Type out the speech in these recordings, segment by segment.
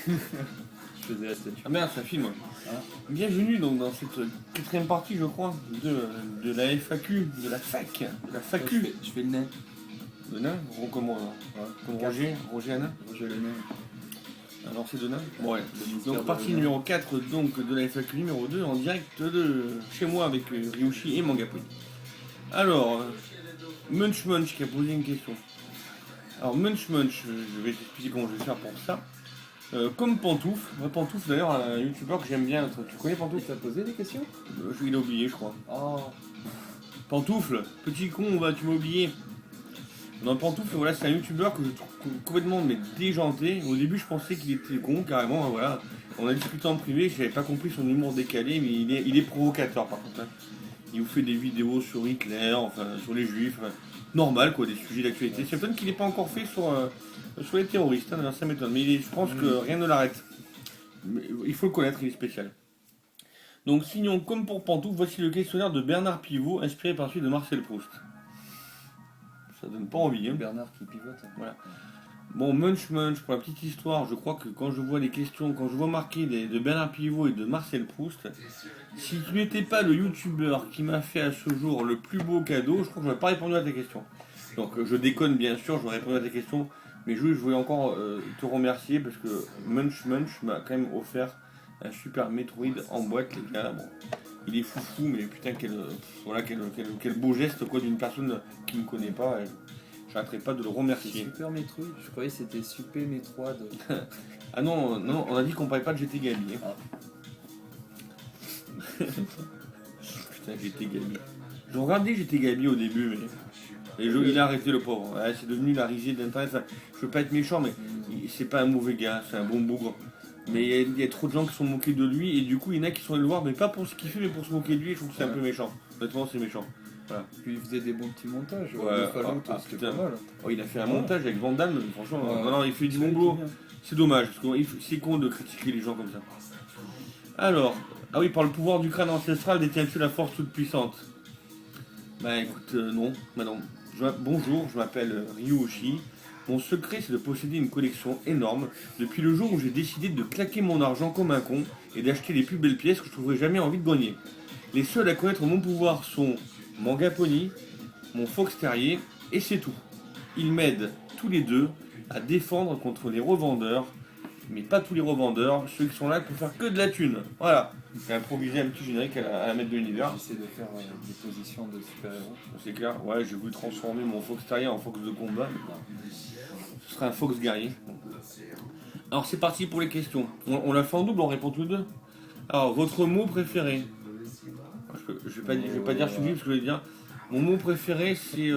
Je faisais la statue. Ah merde, ça filme. Ah. Bienvenue donc dans cette quatrième partie, je crois, de la FAQ, de la fac, de la FAQ. Je fais le nain. Le nain, comment là Ouais. Comme Roger Hanin. Roger le nain. Alors c'est de nain. Bon, ouais. Le mystère Donc de partie le nain. numéro 4 donc, de la FAQ numéro 2 en direct de chez moi avec Ryushi et Mangaponi. Alors, Munch qui a posé une question. Alors Munch, je vais t'expliquer comment je vais faire pour ça. Comme Pantoufle, Pantoufle d'ailleurs un youtubeur que j'aime bien, tu connais Tu Pantoufle? t'as posé des questions? Il a oublié je crois. Oh. Pantoufle, petit con, tu m'as oublié. Dans Pantoufle, voilà, c'est un youtubeur que je trouve complètement déjanté. Au début, je pensais qu'il était con, carrément, hein, voilà. On a discuté en privé, j'avais pas compris son humour décalé, mais il est provocateur par contre. Hein. Il vous fait des vidéos sur Hitler, enfin, sur les juifs, enfin, normal quoi, des sujets d'actualité. C'est peut-être qu'il n'est pas encore fait sur les terroristes, hein, ça m'étonne, mais je pense que rien ne l'arrête. Mais il faut le connaître, il est spécial. Donc, signons comme pour Pantoufle, voici le questionnaire de Bernard Pivot, inspiré par celui de Marcel Proust. Ça donne pas envie, hein. Bernard qui pivote. Voilà. Bon, Munch, pour la petite histoire, je crois que quand je vois les questions, quand je vois marquer de Bernard Pivot et de Marcel Proust, si tu n'étais pas le youtubeur qui m'a fait à ce jour le plus beau cadeau, je crois que je n'aurais pas répondu à tes questions. Donc je déconne bien sûr, j'aurais répondu à tes questions, mais je voulais encore te remercier parce que Munch m'a quand même offert un super Metroid en boîte, les gars. Bon, il est foufou, mais putain, quel beau geste quoi d'une personne qui ne me connaît pas. J'arrêterai pas de le C'est remercier. Super Metroid. Je croyais que c'était Super Metroid. Ah non, on a dit qu'on parlait pas de GT Gabi. Hein. Ah. Putain, GT Gabi. Je regardais GT Gabi au début, mais il a arrêté le pauvre. Ouais, c'est devenu la risée d'internet. Enfin, je veux pas être méchant, mais c'est pas un mauvais gars, c'est un bon bougre. Mais il y a trop de gens qui sont moqués de lui, et du coup, il y en a qui sont allés le voir, mais pas pour ce qu'il fait, mais pour se moquer de lui. Je trouve que c'est un peu méchant. Honnêtement, c'est méchant. Voilà. Puis il faisait des bons petits montages. Ouais, Le Fallout, c'était putain. pas mal. Oh, il a fait un montage avec Vandal, mais franchement, Ouais. non, il fait du bon boulot. C'est dommage, parce que c'est con de critiquer les gens comme ça. Alors, ah oui, par le pouvoir du crâne ancestral, détiens-tu la force toute puissante? Bah écoute, non, bah non. Bonjour, je m'appelle Ryushi. Mon secret, c'est de posséder une collection énorme depuis le jour où j'ai décidé de claquer mon argent comme un con et d'acheter les plus belles pièces que je trouverais jamais envie de gagner. Les seuls à connaître mon pouvoir sont Mangaponi, mon Fox Terrier, et c'est tout. Ils m'aident tous les deux à défendre contre les revendeurs, mais pas tous les revendeurs, ceux qui sont là pour faire que de la thune. Voilà, j'ai improvisé un petit générique à la maître de l'univers. J'essaie de faire des positions de super-héros. C'est clair, ouais, j'ai voulu transformer mon Fox Terrier en Fox de combat. Ce sera un Fox guerrier. Alors c'est parti pour les questions. On l'a fait en double, on répond tous les deux. Alors, votre mot préféré? Je vais pas dire celui parce que je vais dire. Mon mot préféré c'est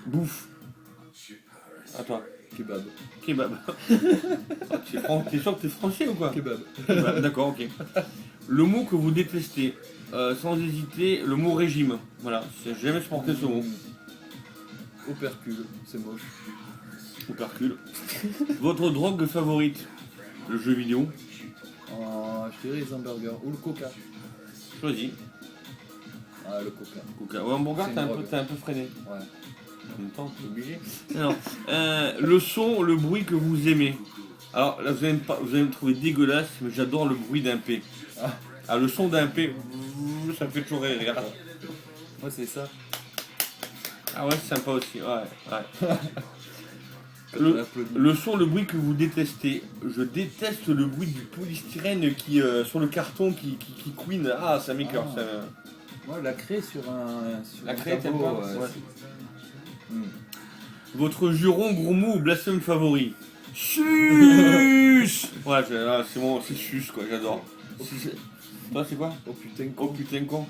bouffe. À toi. Kebab. Kebab. Ah, t'es sûr que t'es français ou quoi? Kebab. Kebab, d'accord, ok. Le mot que vous détestez, sans hésiter, le mot régime. Voilà, j'ai jamais supporté ce mot. Opercule, c'est moche. Opercule. Votre drogue favorite? Le jeu vidéo. Je dirais les hamburgers. Ou le coca. Choisis. Ah, le coca. Coca. Ouais, hamburger, C'est t'es une drogue. un peu freiné. Ouais. En même temps, t'es obligé. Alors, le son, le bruit que vous aimez. Alors là, vous allez me trouver dégueulasse, mais j'adore le bruit d'un P. Ah, le son d'un P, ça me fait toujours rire. Regarde. Moi, c'est ça. Ah ouais, c'est sympa aussi. Ouais. Quand on applaudit. Le son, le bruit que vous détestez. Je déteste le bruit du polystyrène qui sur le carton qui couine. Ah, ça m'écoeure. Ah. Ça... Moi, la craie sur un. La un craie, t'aimes tableau, pas? ouais, Ouais. c'est- Votre juron, gros mot ou blasphème favori? Sus. Ouais, c'est bon, c'est sus quoi, j'adore. Toi, c'est quoi? Oh putain, Oh con. putain, con.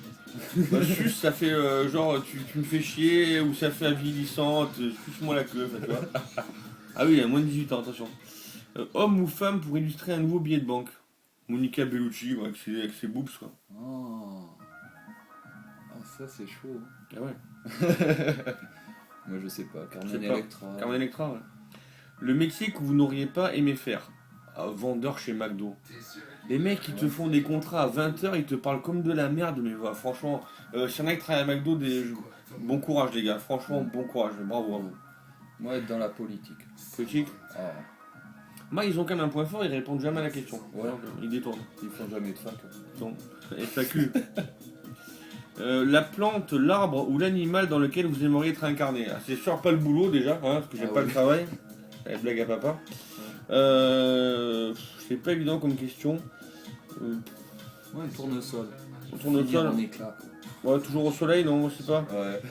Bah, sus, ça fait genre tu me fais chier ou ça fait avilissante, suce-moi la queue, tu vois. Ah oui, il a moins de 18 ans, attention. Homme ou femme pour illustrer un nouveau billet de banque? Monica Bellucci, ouais, avec ses boobs quoi. Oh. Ah, ça, c'est chaud. Ah ouais. Moi, je sais pas. Je Carmen sais pas. Electra. Carmen Electra, ouais. Le métier que vous n'auriez pas aimé faire? Vendeur chez McDo. Les mecs qui te font des contrats à 20h, ils te parlent comme de la merde, mais voilà, franchement, s'il y en a qui travaillent à McDo, bon courage les gars, franchement, bon courage, bravo à vous. Moi, être dans la politique. Politique? Ah. Moi, ils ont quand même un point fort, ils répondent jamais à la question. Ouais. Ils détournent. Ils font jamais de fac. Donc, FAQ. La plante, l'arbre ou l'animal dans lequel vous aimeriez être incarné. Ah, c'est sûr pas le boulot déjà, hein, parce que j'aime pas le travail. C'est la blague à papa. C'est pas évident comme question. Ouais, un tournesol. On tourne au sol. En éclat. Ouais, toujours au soleil, non, je sais pas. Ouais.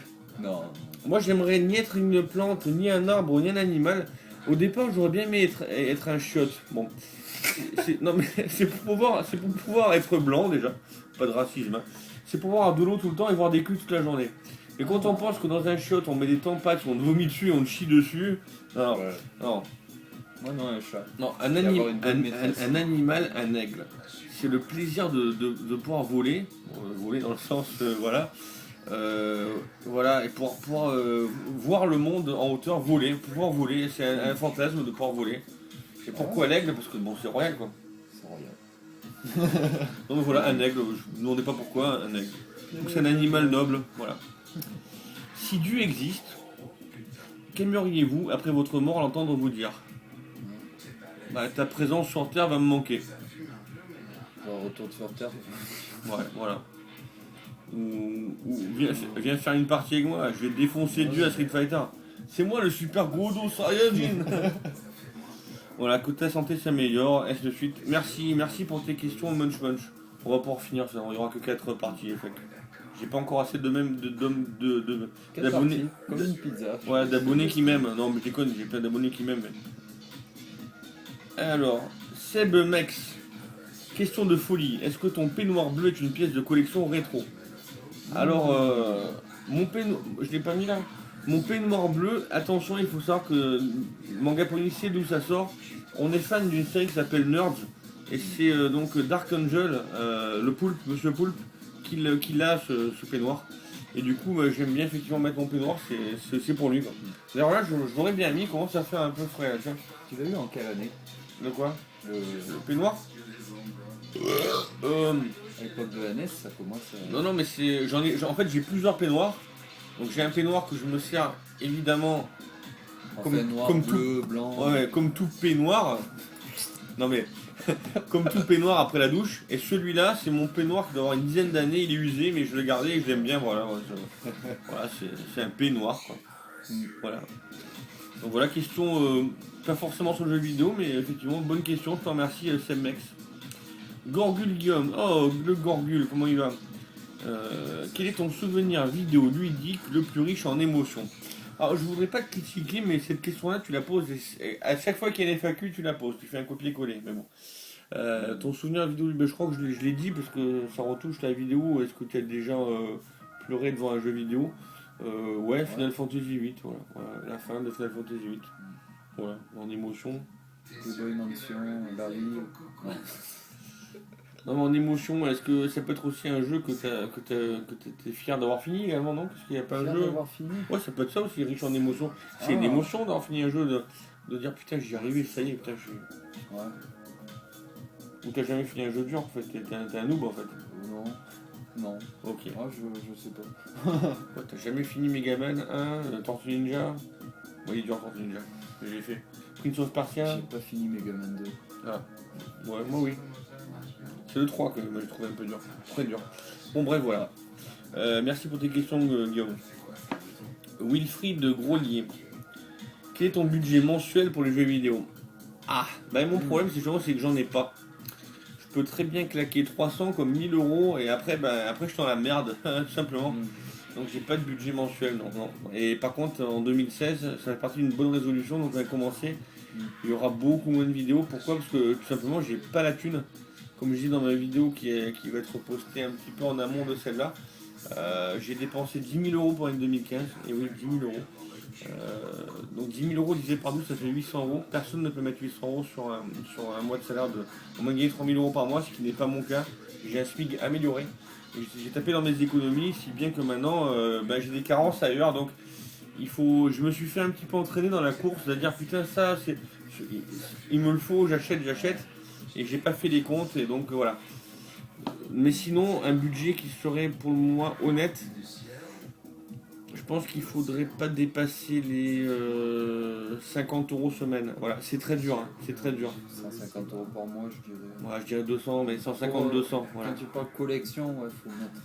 Non. Moi, j'aimerais ni être une plante, ni un arbre, ni un animal. Au départ, j'aurais bien aimé être un chiotte. Bon, non mais c'est pour pouvoir être blanc déjà. Pas de racisme. Hein. C'est pour boire de l'eau tout le temps et voir des culs toute la journée. Et quand on pense que dans un chiotte, on met des tempêtes, on te vomit dessus, on te chie dessus. Non, Ouais. non. Moi, non, un chat. Non, un animal, un aigle. C'est le plaisir de pouvoir voler. Voler dans le sens, voilà. Voilà, et pour pouvoir voir le monde en hauteur, pouvoir voler, c'est un fantasme de pouvoir voler. Et pourquoi l'aigle? Parce que bon, c'est royal quoi. C'est royal. Donc voilà, un aigle, je ne me demandais pas pourquoi, un aigle. Donc c'est un animal noble, voilà. Si Dieu existe, qu'aimeriez-vous après votre mort l'entendre vous dire? Bah, ta présence sur Terre va me manquer. Retour sur Terre. Ouais, voilà. Ou viens faire une partie avec moi, je vais défoncer Dieu à Street Fighter. C'est moi le super gros dos Saiyajin. Voilà, que ta santé s'améliore, ainsi de suite. Merci pour tes questions, Munch Munch. On va pouvoir finir ça, il n'y aura que 4 parties. J'ai pas encore assez d'abonnés. Comme une pizza. Ouais, d'abonnés qui m'aiment. Non, mais t'es con, j'ai plein d'abonnés qui m'aiment. Alors, Seb Mex. Question de folie. Est-ce que ton peignoir bleu est une pièce de collection rétro? Alors, mon peignoir... Je l'ai pas mis là. Mon peignoir bleu, attention, il faut savoir que Manga Pony sait d'où ça sort. On est fan d'une série qui s'appelle Nerds. Et c'est donc Dark Angel, le poulpe, Monsieur Poulpe, qui a ce peignoir. Et du coup, j'aime bien effectivement mettre mon peignoir, c'est pour lui. D'ailleurs là, je l'aurais bien mis, comment ça fait un peu frais là, tiens. Tu l'as eu en quelle année? De quoi? Le peignoir À l'époque de la NES, ça commence à... Non, mais en fait, j'ai plusieurs peignoirs. Donc j'ai un peignoir que je me sers évidemment comme bleu, blanc. Ouais, comme tout peignoir. Non mais comme tout peignoir après la douche. Et celui-là, c'est mon peignoir qui doit avoir une dizaine d'années. Il est usé, mais je l'ai gardé et je l'aime bien. Voilà, voilà c'est un peignoir quoi. Voilà. Donc voilà, question pas forcément sur le jeu vidéo, mais effectivement bonne question. Je te remercie, Semmex. Gorgule Guillaume. Oh, le Gorgule, comment il va? Quel est ton souvenir vidéo ludique le plus riche en émotions? Alors je voudrais pas te critiquer, mais cette question-là tu la poses à chaque fois qu'il y a une FAQ tu la poses, tu fais un copier-coller, mais bon. Ton souvenir vidéo, je crois que je l'ai dit parce que ça retouche la vidéo. Est-ce que tu as déjà pleuré devant un jeu vidéo? Ouais, Final Fantasy VIII, voilà, la fin de Final Fantasy VIII. Voilà, en émotion. Playboy Mansion, Larry. Non, mais en émotion, est-ce que ça peut être aussi un jeu que t'es fier d'avoir fini également, non? Parce qu'il n'y a pas un jeu. Fini. Ouais, ça peut être ça aussi, riche en émotion. C'est une émotion d'avoir fini un jeu, de dire putain, j'y arrivé, ça y est, putain, je suis. Ouais. Ou t'as jamais fini un jeu dur en fait, t'es un noob en fait. Non. Ok. Moi, je sais pas. Ouais, t'as jamais fini Megaman 1, Tortue Ninja? Ouais, il est dur Tortue Ninja, que j'ai fait. Prince of Persia? J'ai pas fini Megaman 2. Ah, ouais, moi oui. C'est le 3 que moi j'ai trouvé un peu dur. Très dur. Bon, bref, voilà. Merci pour tes questions, Guillaume. Wilfried de Groslier. Quel est ton budget mensuel pour les jeux vidéo? Ah, bah mon problème c'est que j'en ai pas. Je peux très bien claquer 300 comme 1000 euros et après, après je suis dans la merde, tout simplement. Donc j'ai pas de budget mensuel, non. Et par contre, en 2016, ça fait partie d'une bonne résolution, donc on va commencer. Il y aura beaucoup moins de vidéos. Pourquoi? Parce que tout simplement, j'ai pas la thune. Comme je dis dans ma vidéo qui va être postée un petit peu en amont de celle-là, j'ai dépensé 10 000 euros pour l'année 2015. Et oui, 10 000 euros. Donc 10 000 euros divisé par 12, ça fait 800 euros. Personne ne peut mettre 800 euros sur un mois de salaire de au moins gagner 3 000 euros par mois, ce qui n'est pas mon cas. J'ai un SMIC amélioré. J'ai tapé dans mes économies, si bien que maintenant j'ai des carences ailleurs. Donc je me suis fait un petit peu entraîner dans la course, c'est-à-dire putain ça il me le faut, j'achète. Et j'ai pas fait les comptes et donc voilà. Mais sinon, un budget qui serait pour le moins honnête, je pense qu'il faudrait pas dépasser les 50 € semaine. Voilà, c'est très dur, hein, c'est très dur. 150 € par mois, je dirais. Moi, je dirais 200, mais 150, 200. Voilà. Quand tu parles collection, ouais, faut mettre.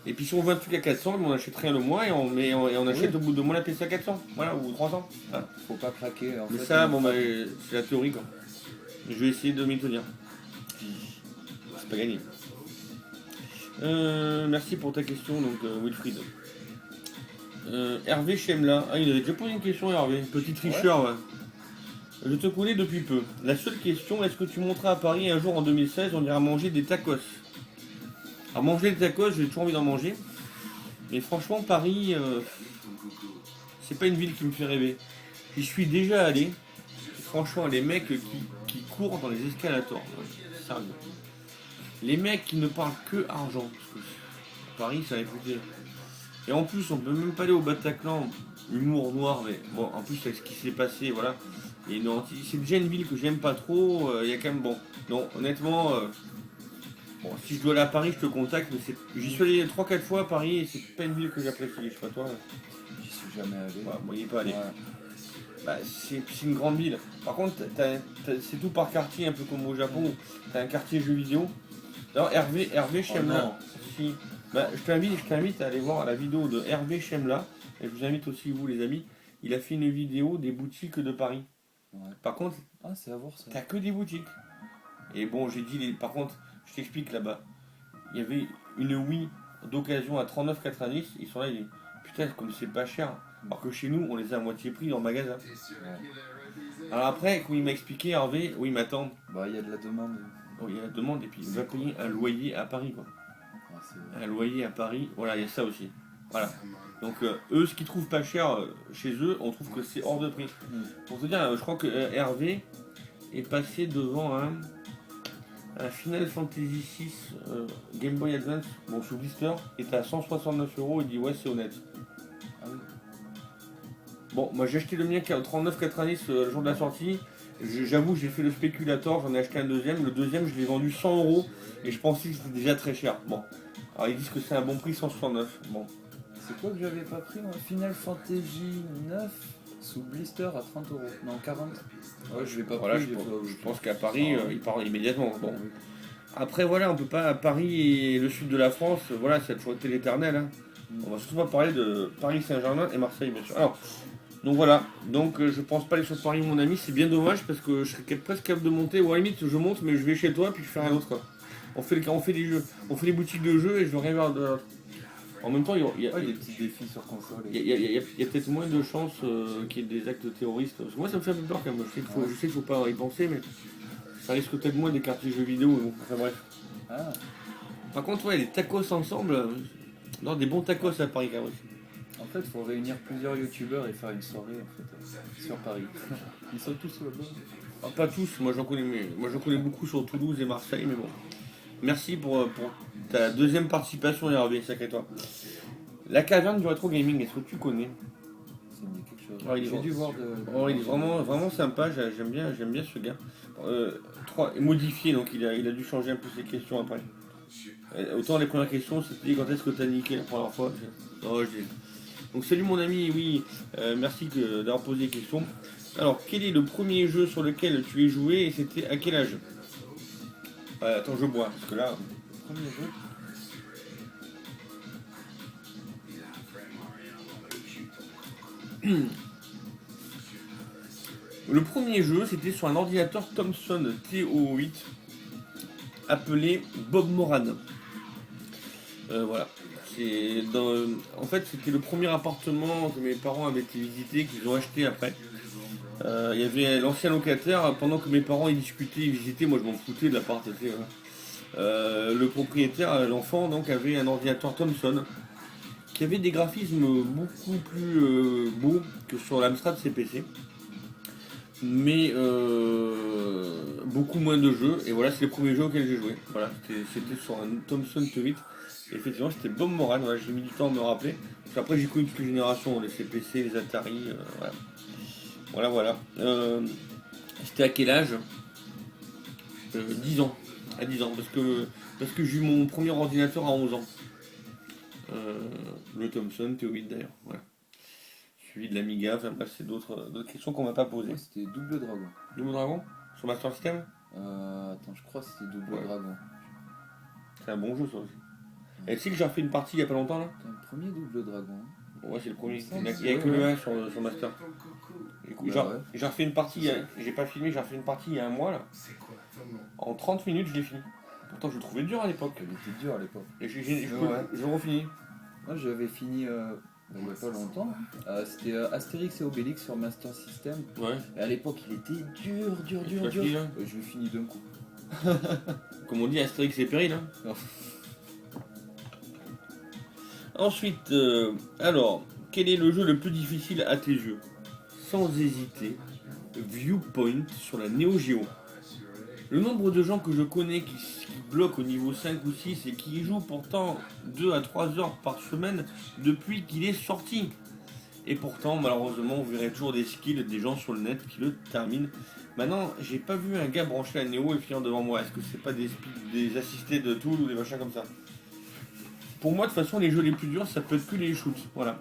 Et puis si on veut un truc à 400, on achète rien le mois et on achète au bout de mois la PC à 400. Voilà, ou 300. Voilà. Faut pas craquer. En Mais fait, ça, bon, bah, c'est la théorie, quoi. Je vais essayer de m'y tenir. C'est pas gagné. Merci pour ta question, donc Wilfried. Hervé Chemla. Ah, il avait déjà posé une question, Hervé. Petit tricheur, ouais. Je te connais depuis peu. La seule question, est-ce que tu monteras à Paris un jour en 2016, on ira manger des tacos? Alors manger des tacos, j'ai toujours envie d'en manger. Mais franchement, Paris, c'est pas une ville qui me fait rêver. J'y suis déjà allé. Et franchement, les mecs qui courent dans les escalators. Sérieux. Les mecs qui ne parlent que argent. Parce que Paris, ça va écouter. Et en plus, on peut même pas aller au Bataclan. Humour noir, mais bon, en plus, avec ce qui s'est passé, voilà. Et non, c'est déjà une ville que j'aime pas trop. Il y a quand même, bon, non, honnêtement, bon, si je dois aller à Paris, je te contacte, mais j'y suis allé 3-4 fois à Paris et c'est pas une ville que j'apprécie. Je sais pas toi. J'y suis jamais allé. Ouais, moi, il est pas allé. Ouais. Bah, c'est une grande ville. Par contre, c'est tout par quartier, un peu comme au Japon. T'as un quartier jeux vidéo. Alors, Hervé Chemla. Si, bah, je t'invite à aller voir la vidéo de Hervé Chemla. Et je vous invite aussi, vous les amis. Il a fait une vidéo des boutiques de Paris. Ouais. Par contre, Ah, c'est à voir ça. t'as que des boutiques. Et bon, j'ai dit, par contre, je t'explique là-bas. Il y avait une Wii d'occasion à 39,90. Ils sont là, ils disent, putain, comme c'est pas cher. Alors que chez nous, on les a à moitié prix dans le magasin. Ouais. Alors après, quand il m'a expliqué, Hervé, oui, mais attends, Bah, il y a de la demande. il y a la demande et puis il va payer un loyer à Paris, quoi. Ah, c'est... Un loyer à Paris, voilà, il y a ça aussi. Voilà. Donc eux, ce qu'ils trouvent pas cher chez eux, on trouve que c'est hors de prix. Pour te dire, je crois que Hervé est passé devant un Final Fantasy VI Game Boy Advance, bon sous blister, était à 169 €, il dit ouais c'est honnête. Ah oui. Bon, moi j'ai acheté le mien qui est à 39,90 le jour de la sortie. J'avoue, j'ai fait le spéculator, j'en ai acheté un deuxième. Le deuxième, je l'ai vendu 100 € et je pensais que c'était déjà très cher. Bon, alors ils disent que c'est un bon prix, 169. Bon, C'est quoi que j'avais pas pris moi? Final Fantasy 9 sous blister à 30 €. Non, 40. Ouais, je l'ai pas voilà, pris. je pense qu'à Paris, il part immédiatement. Bon. Oui. Après, voilà, on peut pas. Paris et le sud de la France, voilà, ça a toujours été l'éternel. Hein. On va surtout pas parler de Paris Saint-Germain et Marseille, bien sûr. Alors, donc voilà, donc je pense pas aller sur Paris, mon ami, c'est bien dommage parce que je serais presque capable de monter, ou à la limite, je monte, mais je vais chez toi, puis je fais rien d'autre, quoi. On fait des jeux, on fait des boutiques de jeux et je veux rien voir de. En même temps, il y a des petits défis sur console. il y a peut-être moins de chances qu'il y ait des actes terroristes. Parce que moi, ça me fait un peu peur quand même. Je sais qu'il faut pas y penser, mais ça risque peut-être moins des quartiers jeux vidéo. Bon. Enfin bref. Ah. Par contre, ouais, les tacos ensemble, non, des bons tacos à Paris quand même. En fait, il faut réunir plusieurs youtubeurs et faire une soirée en fait, sur Paris. Ils sont tous là-bas. Ah, pas tous, moi j'en connais beaucoup sur Toulouse et Marseille, mais bon. Merci pour ta deuxième participation, Hervé, sacré toi. La caverne du rétro gaming, est-ce que tu connais? Ça me dit quelque chose. Oh, il est J'ai bon. dû voir de. Oh, il est vraiment sympa, j'aime bien ce gars. Modifié, donc il a dû changer un peu ses questions après. Autant les premières questions, c'était quand est-ce que t'as niqué la première fois. Oh, donc salut mon ami, oui, merci d'avoir posé des questions. Alors, quel est le premier jeu sur lequel tu es joué et c'était à quel âge? Attends, je bois, parce que là... Premier jeu. Le premier jeu, c'était sur un ordinateur Thomson TO8 appelé Bob Moran. Voilà. En fait, c'était le premier appartement que mes parents avaient été visiter, qu'ils ont acheté après. Il y avait l'ancien locataire, pendant que mes parents ils discutaient, ils visitaient, moi je m'en foutais de l'appart. Le propriétaire, l'enfant, donc avait un ordinateur Thomson qui avait des graphismes beaucoup plus beaux que sur l'Amstrad CPC, mais beaucoup moins de jeux. Et voilà, c'est le premier jeu auquel j'ai joué. Voilà, c'était sur un Thomson T8. Et effectivement, c'était Bob Moran. Voilà, j'ai mis du temps à me rappeler. Parce qu'après, j'ai connu toutes les générations, les CPC, les Atari. Voilà. C'était à quel âge? 10 ans. À 10 ans. Parce que j'ai eu mon premier ordinateur à 11 ans. Le Thomson T8 d'ailleurs. Voilà. suivi de l'Amiga, enfin bref, c'est d'autres questions qu'on m'a pas posées. Moi, c'était Double Dragon. Double Dragon sur Master System. Attends, je crois que c'était Double Ouais. Dragon. C'est un bon jeu ça aussi. Et tu sais que j'ai refait une partie il y a pas longtemps là. C'était le premier Double Dragon. Ouais, c'est le premier. Il me Il semble, n'y a que ouais, le ouais. 1 sur Master. Écoute, Bah ouais. j'ai refait une partie, j'ai pas filmé, j'ai refait une partie il y a un mois là. En 30 minutes, je l'ai fini. Pourtant, je le trouvais dur à l'époque. Elle était dure à l'époque. Et Ouais. je le refinis. Moi, j'avais fini il n'y a pas longtemps. C'était Astérix et Obélix sur Master System. Ouais. Et à l'époque, il était dur. Tu l'as fini, là Je l'ai fini d'un coup. Comme on dit, Astérix et Péril. Hein. Non. Ensuite, alors, quel est le jeu le plus difficile à tes yeux? Sans hésiter, Viewpoint sur la Neo Geo. Le nombre de gens que je connais qui bloquent au niveau 5 ou 6 et qui y jouent pourtant 2 à 3 heures par semaine depuis qu'il est sorti. Et pourtant, malheureusement, vous verrez toujours des skills des gens sur le net qui le terminent. Maintenant, j'ai pas vu un gars brancher la Neo et finir devant moi. Est-ce que c'est pas des assistés de Tool ou des machins comme ça? Pour moi, de toute façon, les jeux les plus durs, ça peut être que les shoots. Voilà.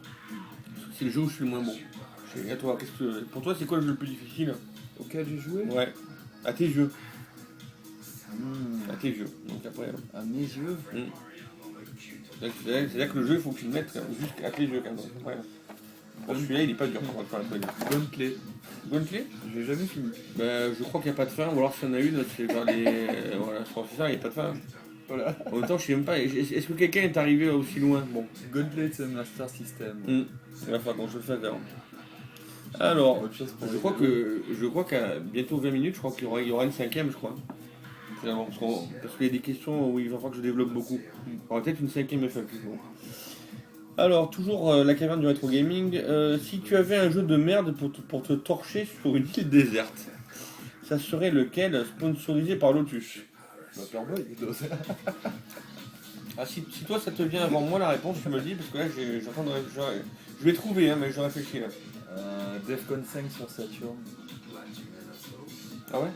C'est le jeu où je suis le moins bon. Et à toi, pour toi, c'est quoi le jeu le plus difficile? Auquel j'ai joué Ouais. À tes yeux. Hmm. À tes yeux. Donc après. À mes yeux. C'est-à-dire que le jeu, il faut que tu le mettes juste à tes yeux quand même. Ouais. Bon, celui-là, il est pas dur par contre. Bonne clé. Bonne clé? J'ai jamais fini. Bah, je crois qu'il n'y a pas de fin, ou alors s'il y en a une, c'est vers les. Voilà, je pense que c'est ça, il n'y a pas de fin. Voilà. En même temps, je sais même pas. Est-ce que quelqu'un est arrivé aussi loin? Bon. Gauntlet, c'est Master System. Il va falloir qu'on se le fasse d'avant. Alors, Autre chose pour je crois qu'à bientôt 20 minutes, je crois qu'il y aura une cinquième, je crois. Finalement, parce qu'il y a des questions où il va falloir que je développe beaucoup. Il y aura peut-être une cinquième FAQ. Bon. Alors, toujours la caverne du rétro gaming. Si tu avais un jeu de merde pour te torcher sur une île déserte, ça serait lequel, sponsorisé par Lotus? Paperboy. Ah, si toi ça te vient avant moi la réponse, tu me le dis, parce que là j'attends de réfléchir. Je vais trouver, hein, mais je réfléchis là. Defcon 5 sur Saturn. Ah ouais?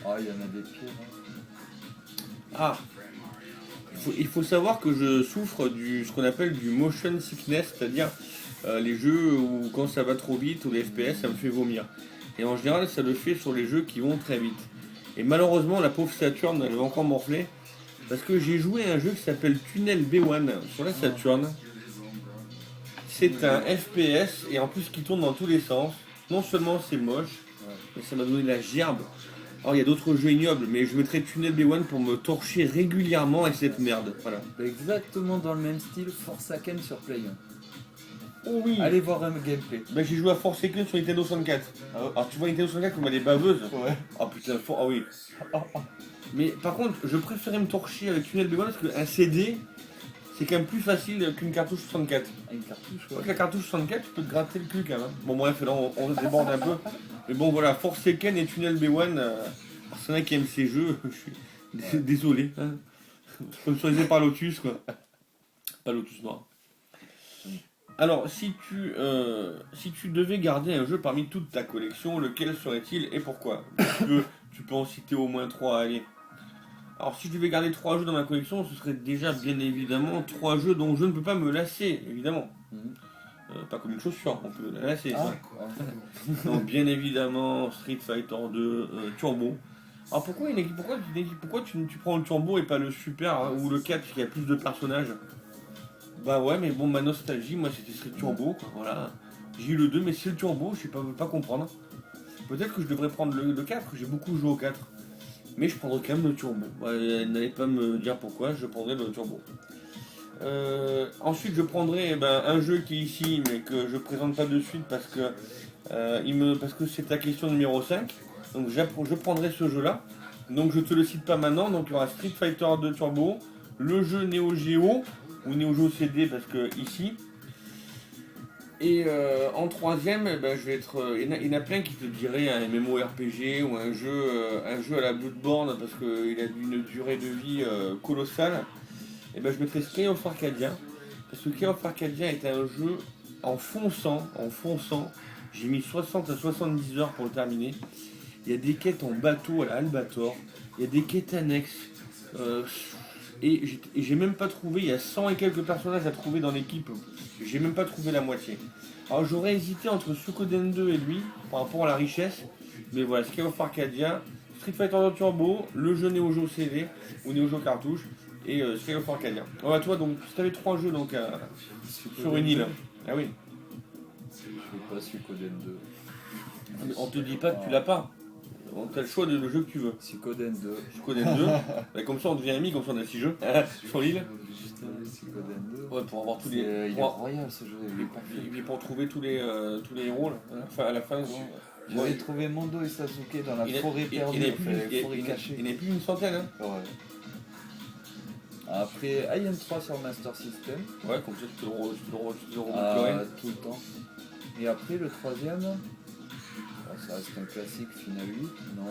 Ah, il y en a des pires. Hein. Ah, il faut savoir que je souffre ce qu'on appelle du motion sickness, c'est-à-dire les jeux où quand ça va trop vite ou les FPS, ça me fait vomir. Et en général, ça le fait sur les jeux qui vont très vite. Et malheureusement, la pauvre Saturn, elle va encore morfler, parce que j'ai joué à un jeu qui s'appelle Tunnel B1 sur la Saturn. C'est un FPS, et en plus qui tourne dans tous les sens. Non seulement c'est moche, mais ça m'a donné la gerbe. Alors il y a d'autres jeux ignobles, mais je mettrais Tunnel B1 pour me torcher régulièrement avec cette merde. Voilà. Exactement dans le même style, Forsaken sur Play 1. Oh oui. Allez voir un gameplay. Ben, j'ai joué à Forsaken sur Nintendo 64. Alors tu vois Nintendo 64 comme elle est baveuse. Ouais. Oh putain, ah oui. Mais par contre, je préférais me torcher avec Tunnel B1 parce qu'un CD, c'est quand même plus facile qu'une cartouche 64. Une cartouche, Je crois ouais. que la cartouche 64, tu peux te gratter le cul quand même. Bon bref, là on déborde un peu. Mais bon voilà, Forsaken et Tunnel B1, c'est un qui aime ces jeux, je suis désolé. Hein. Sponsorisé par Lotus quoi. Pas Lotus Noir. Alors, si tu devais garder un jeu parmi toute ta collection, lequel serait-il et pourquoi? Tu peux en citer au moins 3, allez. Alors, si je devais garder 3 jeux dans ma collection, ce serait déjà bien évidemment 3 jeux dont je ne peux pas me lasser, évidemment. Pas comme une chaussure, on peut la lasser. Ah, Ça. ouais. Donc, bien évidemment, Street Fighter 2 Turbo. Alors, pourquoi tu prends le Turbo et pas le Super hein, ou le 4 qui a plus de personnages? Bah ouais, mais bon, ma nostalgie, moi c'était Street Turbo, quoi, voilà. J'ai eu le 2, mais c'est le Turbo, je sais pas comprendre. Peut-être que je devrais prendre le 4, j'ai beaucoup joué au 4. Mais je prendrais quand même le Turbo. N'allez pas me dire pourquoi, je prendrais le Turbo. Ensuite, je prendrai un jeu qui est ici, mais que je présente pas de suite parce que c'est ta question numéro 5. Donc je prendrai ce jeu-là. Donc je te le cite pas maintenant, donc il y aura Street Fighter 2 Turbo, le jeu Neo Geo, ou Neo Geo CD parce que ici. Et en troisième, je vais être. Il y en a plein qui te diraient un MMORPG ou un jeu à la Bloodborne parce qu'il a une durée de vie colossale. Et je mettrais Sky of Arcadia. Parce que Sky of Arcadia est un jeu en fonçant. J'ai mis 60 à 70 heures pour le terminer. Il y a des quêtes en bateau à la Albator. Il y a des quêtes annexes. et j'ai même pas trouvé, il y a 100 et quelques personnages à trouver dans l'équipe, j'ai même pas trouvé la moitié. Alors j'aurais hésité entre Suikoden 2 et lui, par rapport à la richesse, mais voilà, Skies of Arcadia, Street Fighter 2 Turbo, le jeu Neo Geo CD, ou Neo Geo cartouche, et Skies of Arcadia. Voilà, toi, donc, si t'avais 3 jeux donc, sur une île, ah oui. Je veux pas Suikoden 2. Mais on te dit pas que tu l'as pas. T'as le choix de le jeu que tu veux. Suikoden 2. Suikoden 2, bah, comme ça on devient amis, comme ça on a 6 jeux sur l'île. Juste Suikoden 2. Ouais, pour avoir tous les. Il est royal ce jeu, il est parfait. Et pour trouver tous les héros là, à la fin. J'avais trouvé Mondo et Sasuke dans la forêt perdue, forêt cachée. Il n'est plus une centaine. Hein. Ouais. Après, IM 3 sur Master System. Ouais, comme ça tu te le tout le temps. Et après, le troisième, bon, ça reste un classique, Final 8. Non.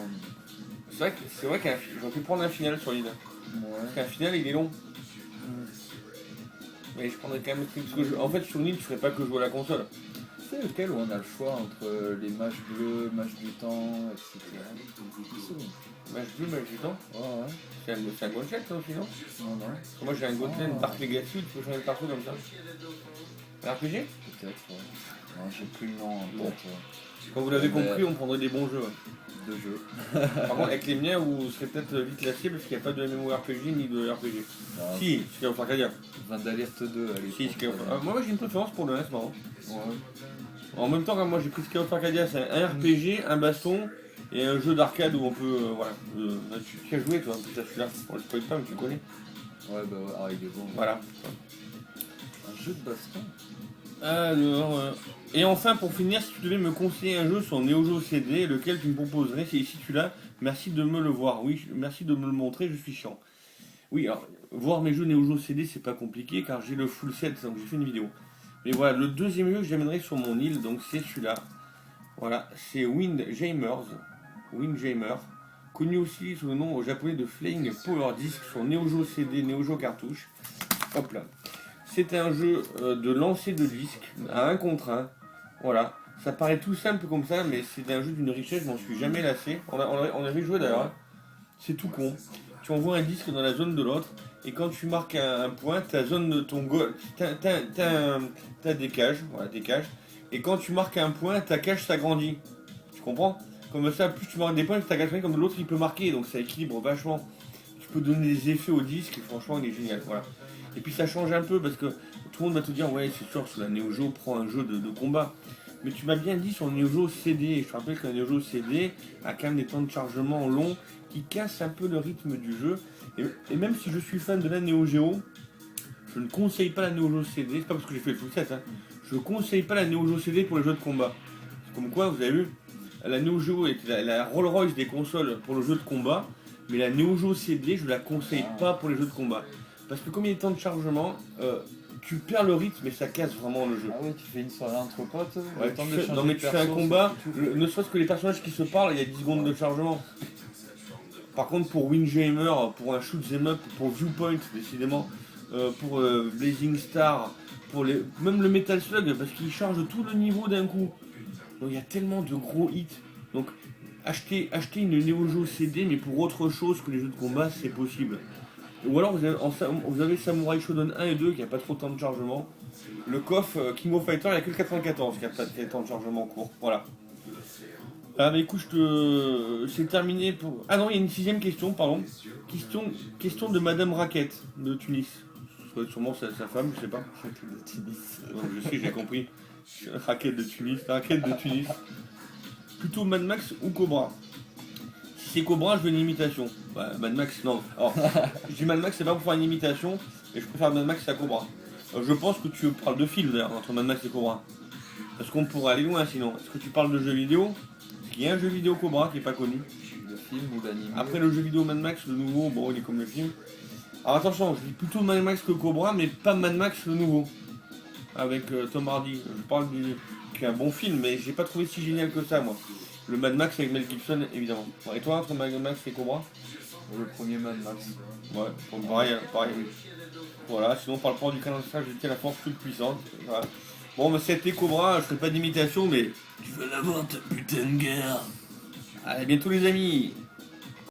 C'est vrai qu'un j'aurais pu prendre un final sur l'île. Ouais. Parce qu'un final il est long. Mais je prendrais quand même parce que en fait sur l'île tu ferais pas que jouer à la console. C'est lequel où on a le choix entre les matchs bleus, matchs du temps, etc. Match bleu, match du temps. Ouais. C'est un gauntlet ça aussi, non? Non. Parce que moi j'ai un gauntlet, Dark Legacy, tu peux changer de partout comme ça. Un RPG? Peut-être, ouais. Non, j'ai plus le nom en tête. Quand vous l'avez compris, on prendrait des bons jeux. De jeux. Par contre, avec les miens, vous serez peut-être vite lassé parce qu'il n'y a pas de MMORPG ni de RPG. Non. Si, Skies of Arcadia. Vandalirte 2, allez. Si, Skies of Arcadia. Moi j'ai une préférence pour le 1, c'est marrant. Ouais. En même temps, quand moi j'ai pris Skies of Arcadia, c'est un RPG, un baston et un jeu d'arcade où on peut. Voilà. Tu as joué toi, peut-être celui-là. On le spoil pas, mais tu le connais. Ouais, bah ouais. Ah, il est bon. Voilà. Un jeu de baston. Alors, et enfin pour finir, si tu devais me conseiller un jeu sur Neo Geo CD, lequel tu me proposerais, si tu l'as, merci de me le voir, oui, merci de me le montrer, je suis chiant. Oui, alors, voir mes jeux Neo Geo CD, c'est pas compliqué car j'ai le full set, donc j'ai fait une vidéo. Mais voilà, le deuxième jeu que j'amènerai sur mon île, donc c'est celui-là. Voilà, c'est Windjammers, connu aussi sous le nom au japonais de Flying Power Disc sur Neo Geo CD, Neo Geo cartouche. Hop là. C'est un jeu de lancer de disques à 1 contre 1. Voilà. Ça paraît tout simple comme ça, mais c'est un jeu d'une richesse, je m'en suis jamais lassé. On avait joué d'ailleurs. Hein. C'est tout con. Tu envoies un disque dans la zone de l'autre, et quand tu marques un point, ta zone de ton goal. T'as des cages. Voilà, des cages. Et quand tu marques un point, ta cage s'agrandit. Tu comprends? Comme ça, plus tu marques des points, plus ta cage s'agrandit, comme l'autre il peut marquer, donc ça équilibre vachement. Tu peux donner des effets au disque, et franchement il est génial. Voilà. Et puis ça change un peu parce que tout le monde va te dire ouais c'est sûr sur la Neo Geo prends un jeu de combat. Mais tu m'as bien dit sur le Neo Geo CD, et je te rappelle que la Neo Geo CD a quand même des temps de chargement longs qui cassent un peu le rythme du jeu. Et même si je suis fan de la Neo Geo, je ne conseille pas la Neo Geo CD, c'est pas parce que j'ai fait le full set, hein. Je ne conseille pas la Neo Geo CD pour les jeux de combat. Comme quoi vous avez vu, la Neo Geo est la Rolls Royce des consoles pour le jeu de combat, mais la Neo Geo CD je la conseille pas pour les jeux de combat. Parce que comme il y a des temps de chargement, tu perds le rythme et ça casse vraiment le jeu. Ah ouais, tu fais une soirée entre potes, ouais, non mais tu fais un combat, ne serait-ce que les personnages qui se parlent, il y a 10 secondes de chargement. Par contre pour Windjammer, pour un shoot 'em up, pour Viewpoint décidément, pour Blazing Star, même le Metal Slug, parce qu'il charge tout le niveau d'un coup. Donc il y a tellement de gros hits. Donc acheter une Neo Geo CD mais pour autre chose que les jeux de combat, c'est possible. Ou alors vous avez Samurai Shodown 1 et 2 qui n'a pas trop de temps de chargement. Le coffre King of Fighter il n'y a que le 94 qui a pas de temps de chargement court. Voilà. Ah bah écoute, c'est terminé pour... Ah non, il y a une 6ème question, pardon. Question de Madame Raquette de Tunis. Sûrement sa femme, je sais pas. Raquette de Tunis. Non, je sais, j'ai compris. Raquette de Tunis. Plutôt Mad Max ou Cobra? Si c'est Cobra, je veux une imitation. Bah, Mad Max, non. Alors, je dis Mad Max, c'est pas pour faire une imitation, et je préfère Mad Max à Cobra. Je pense que tu parles de film d'ailleurs, entre Mad Max et Cobra. Parce qu'on pourrait aller loin sinon. Est-ce que tu parles de jeux vidéo? Parce qu'il y a un jeu vidéo Cobra qui est pas connu. Le film ou l'anime? Après le jeu vidéo Mad Max, le nouveau, bon, il est comme le film. Alors attention, je dis plutôt Mad Max que Cobra, mais pas Mad Max le nouveau. Avec Tom Hardy. Je parle qui est un bon film, mais j'ai pas trouvé si génial que ça, moi. Le Mad Max avec Mel Gibson, évidemment. Bon, et toi, entre Mad Max et Cobra? Le premier Mad Max. Ouais, bon, pareil. Voilà, sinon par le port du canal je tiens la force toute puissante. Voilà. Bon, mais c'était Cobra, je ferai pas d'imitation, mais... Tu vas la voir, ta putain de guerre. Allez, bientôt les amis.